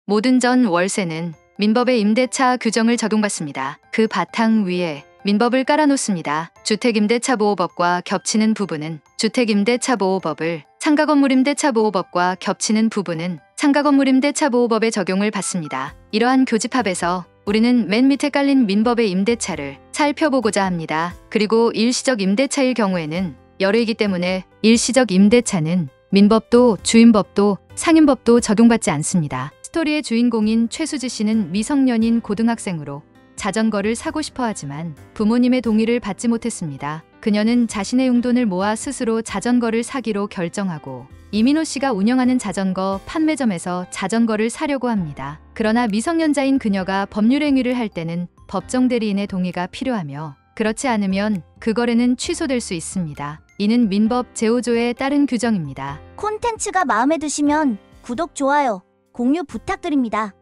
모든 전 월세는 민법의 임대차 규정을 적용받습니다. 그 바탕 위에 민법을 깔아놓습니다. 주택임대차보호법과 겹치는 부분은 주택임대차보호법을, 상가건물임대차보호법과 겹치는 부분은 상가건물임대차보호법의 적용을 받습니다. 이러한 교집합에서 우리는 맨 밑에 깔린 민법의 임대차를 살펴보고자 합니다. 그리고 일시적 임대차일 경우에는 열의이기 때문에 일시적 임대차는 민법도 주임법도 상임법도 적용받지 않습니다. 스토리의 주인공인 최수지 씨는 미성년인 고등학생으로 자전거를 사고 싶어 하지만 부모님의 동의를 받지 못했습니다. 그녀는 자신의 용돈을 모아 스스로 자전거를 사기로 결정하고 이민호 씨가 운영하는 자전거 판매점에서 자전거를 사려고 합니다. 그러나 미성년자인 그녀가 법률행위를 할 때는 법정 대리인의 동의가 필요하며 그렇지 않으면 그 거래는 취소될 수 있습니다. 이는 민법 제5조에 따른 규정입니다. 콘텐츠가 마음에 드시면 구독, 좋아요, 공유 부탁드립니다.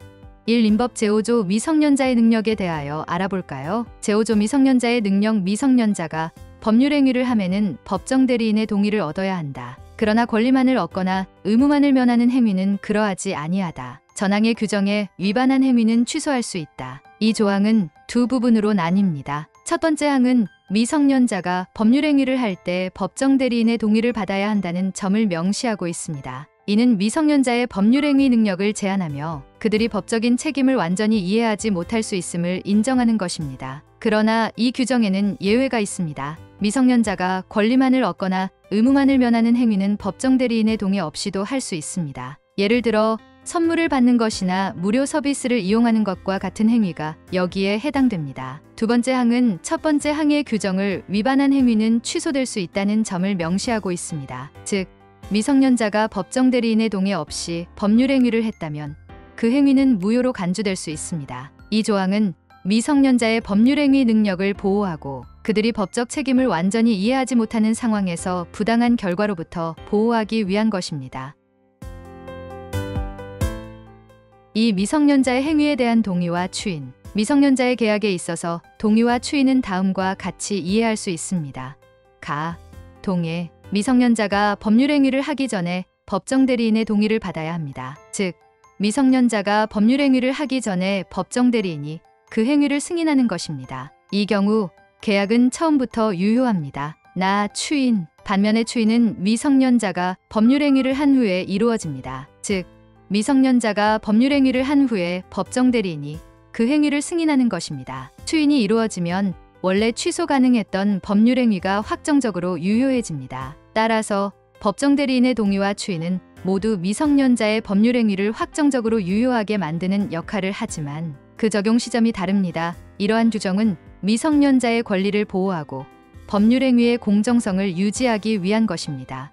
1. 민법 제5조 미성년자의 능력에 대하여 알아볼까요? 제5조 미성년자의 능력. 미성년자가 법률행위를 함에는 법정 대리인의 동의를 얻어야 한다. 그러나 권리만을 얻거나 의무만을 면하는 행위는 그러하지 아니하다. 전항의 규정에 위반한 행위는 취소할 수 있다. 이 조항은 두 부분으로 나뉩니다. 첫 번째 항은 미성년자가 법률행위를 할 때 법정 대리인의 동의를 받아야 한다는 점을 명시하고 있습니다. 이는 미성년자의 법률행위 능력을 제한하며 그들이 법적인 책임을 완전히 이해하지 못할 수 있음을 인정하는 것입니다. 그러나 이 규정에는 예외가 있습니다. 미성년자가 권리만을 얻거나 의무만을 면하는 행위는 법정 대리인의 동의 없이도 할 수 있습니다. 예를 들어 선물을 받는 것이나 무료 서비스를 이용하는 것과 같은 행위가 여기에 해당됩니다. 두 번째 항은 첫 번째 항의 규정을 위반한 행위는 취소될 수 있다는 점을 명시하고 있습니다. 즉, 미성년자가 법정 대리인의 동의 없이 법률행위를 했다면 그 행위는 무효로 간주될 수 있습니다. 이 조항은 미성년자의 법률행위 능력을 보호하고 그들이 법적 책임을 완전히 이해하지 못하는 상황에서 부당한 결과로부터 보호하기 위한 것입니다. 이 미성년자의 행위에 대한 동의와 추인. 미성년자의 계약에 있어서 동의와 추인은 다음과 같이 이해할 수 있습니다. 가, 동의. 미성년자가 법률행위를 하기 전에 법정 대리인의 동의를 받아야 합니다. 즉, 미성년자가 법률행위를 하기 전에 법정 대리인이 그 행위를 승인하는 것입니다. 이 경우 계약은 처음부터 유효합니다. 나, 추인. 반면에 추인은 미성년자가 법률행위를 한 후에 이루어집니다. 즉, 미성년자가 법률행위를 한 후에 법정 대리인이 그 행위를 승인하는 것입니다. 추인이 이루어지면 원래 취소 가능했던 법률행위가 확정적으로 유효해집니다. 따라서 법정 대리인의 동의와 추인은 모두 미성년자의 법률행위를 확정적으로 유효하게 만드는 역할을 하지만 그 적용 시점이 다릅니다. 이러한 규정은 미성년자의 권리를 보호하고 법률행위의 공정성을 유지하기 위한 것입니다.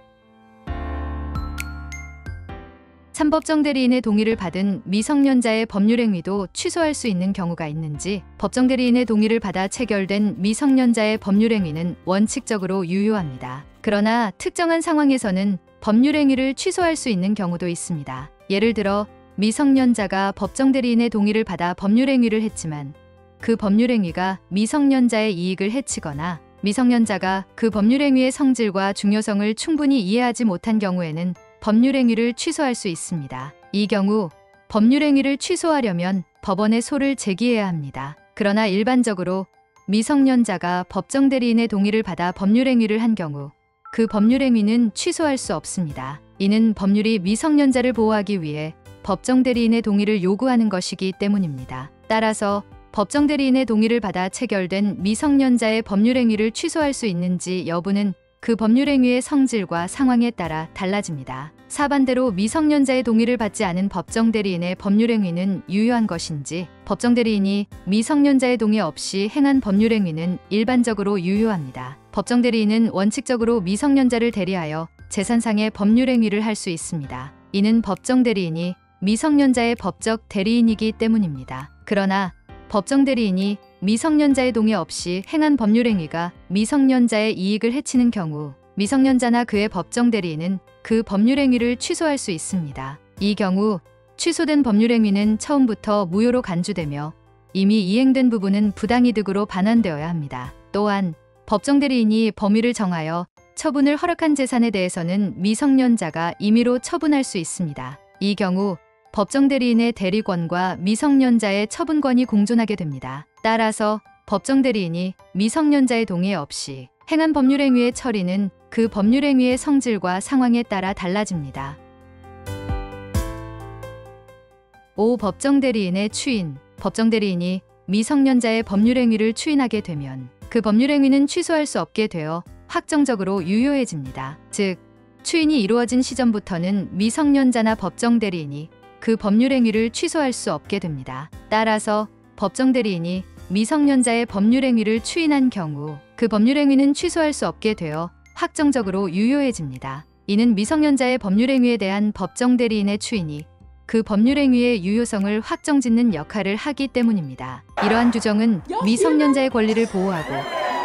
3. 법정 대리인의 동의를 받은 미성년자의 법률행위도 취소할 수 있는 경우가 있는지. 법정 대리인의 동의를 받아 체결된 미성년자의 법률행위는 원칙적으로 유효합니다. 그러나 특정한 상황에서는 법률행위를 취소할 수 있는 경우도 있습니다. 예를 들어 미성년자가 법정 대리인의 동의를 받아 법률행위를 했지만 그 법률행위가 미성년자의 이익을 해치거나 미성년자가 그 법률행위의 성질과 중요성을 충분히 이해하지 못한 경우에는 법률행위를 취소할 수 있습니다. 이 경우 법률행위를 취소하려면 법원에 소를 제기해야 합니다. 그러나 일반적으로 미성년자가 법정 대리인의 동의를 받아 법률행위를 한 경우 그 법률행위는 취소할 수 없습니다. 이는 법률이 미성년자를 보호하기 위해 법정 대리인의 동의를 요구하는 것이기 때문입니다. 따라서 법정 대리인의 동의를 받아 체결된 미성년자의 법률행위를 취소할 수 있는지 여부는 그 법률행위의 성질과 상황에 따라 달라집니다. 사반대로 미성년자의 동의를 받지 않은 법정 대리인의 법률행위는 유효한 것인지, 법정 대리인이 미성년자의 동의 없이 행한 법률행위는 일반적으로 유효합니다. 법정 대리인은 원칙적으로 미성년자를 대리하여 재산상의 법률행위를 할 수 있습니다. 이는 법정 대리인이 미성년자의 법적 대리인이기 때문입니다. 그러나 법정 대리인이 미성년자의 동의 없이 행한 법률행위가 미성년자의 이익을 해치는 경우 미성년자나 그의 법정 대리인은 그 법률행위를 취소할 수 있습니다. 이 경우 취소된 법률행위는 처음부터 무효로 간주되며 이미 이행된 부분은 부당이득으로 반환되어야 합니다. 또한 법정 대리인이 범위를 정하여 처분을 허락한 재산에 대해서는 미성년자가 임의로 처분할 수 있습니다. 이 경우 법정 대리인의 대리권과 미성년자의 처분권이 공존하게 됩니다. 따라서 법정 대리인이 미성년자의 동의 없이 행한 법률행위의 처리는 그 법률행위의 성질과 상황에 따라 달라집니다. 5. 법정 대리인의 추인. 법정 대리인이 미성년자의 법률행위를 추인하게 되면 그 법률행위는 취소할 수 없게 되어 확정적으로 유효해집니다. 즉, 추인이 이루어진 시점부터는 미성년자나 법정 대리인이 그 법률행위를 취소할 수 없게 됩니다. 따라서 법정 대리인이 미성년자의 법률행위를 추인한 경우 그 법률행위는 취소할 수 없게 되어 확정적으로 유효해집니다. 이는 미성년자의 법률행위에 대한 법정 대리인의 추인이 그 법률행위의 유효성을 확정짓는 역할을 하기 때문입니다. 이러한 규정은 미성년자의 권리를 보호하고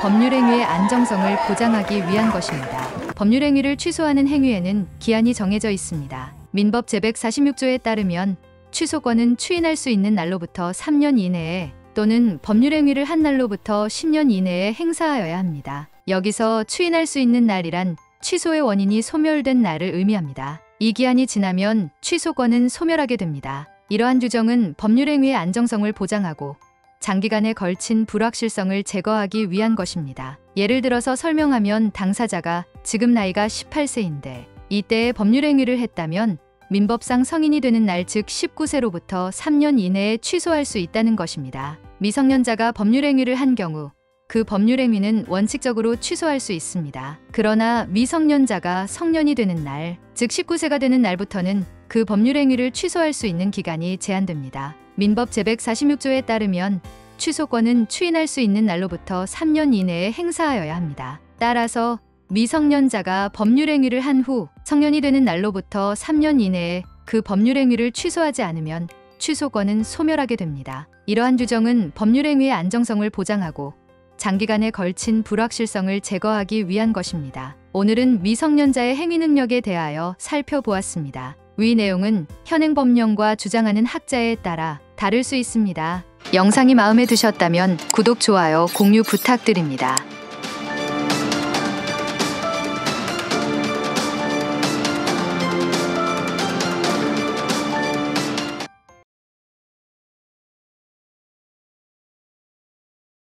법률행위의 안정성을 보장하기 위한 것입니다. 법률행위를 취소하는 행위에는 기한이 정해져 있습니다. 민법 제146조에 따르면 취소권은 추인할 수 있는 날로부터 3년 이내에 또는 법률행위를 한 날로부터 10년 이내에 행사하여야 합니다. 여기서 추인할 수 있는 날이란 취소의 원인이 소멸된 날을 의미합니다. 이 기한이 지나면 취소권은 소멸하게 됩니다. 이러한 규정은 법률행위의 안정성을 보장하고 장기간에 걸친 불확실성을 제거하기 위한 것입니다. 예를 들어서 설명하면 당사자가 지금 나이가 18세인데 이때에 법률행위를 했다면 민법상 성인이 되는 날, 즉 19세로부터 3년 이내에 취소할 수 있다는 것입니다. 미성년자가 법률행위를 한 경우 그 법률행위는 원칙적으로 취소할 수 있습니다. 그러나 미성년자가 성년이 되는 날, 즉 19세가 되는 날부터는 그 법률행위를 취소할 수 있는 기간이 제한됩니다. 민법 제146조에 따르면 취소권은 추인할 수 있는 날로부터 3년 이내에 행사하여야 합니다. 따라서 미성년자가 법률행위를 한 후 성년이 되는 날로부터 3년 이내에 그 법률행위를 취소하지 않으면 취소권은 소멸하게 됩니다. 이러한 규정은 법률행위의 안정성을 보장하고 장기간에 걸친 불확실성을 제거하기 위한 것입니다. 오늘은 미성년자의 행위 능력에 대하여 살펴보았습니다. 위 내용은 현행 법령과 주장하는 학자에 따라 다를 수 있습니다. 영상이 마음에 드셨다면 구독, 좋아요, 공유 부탁드립니다.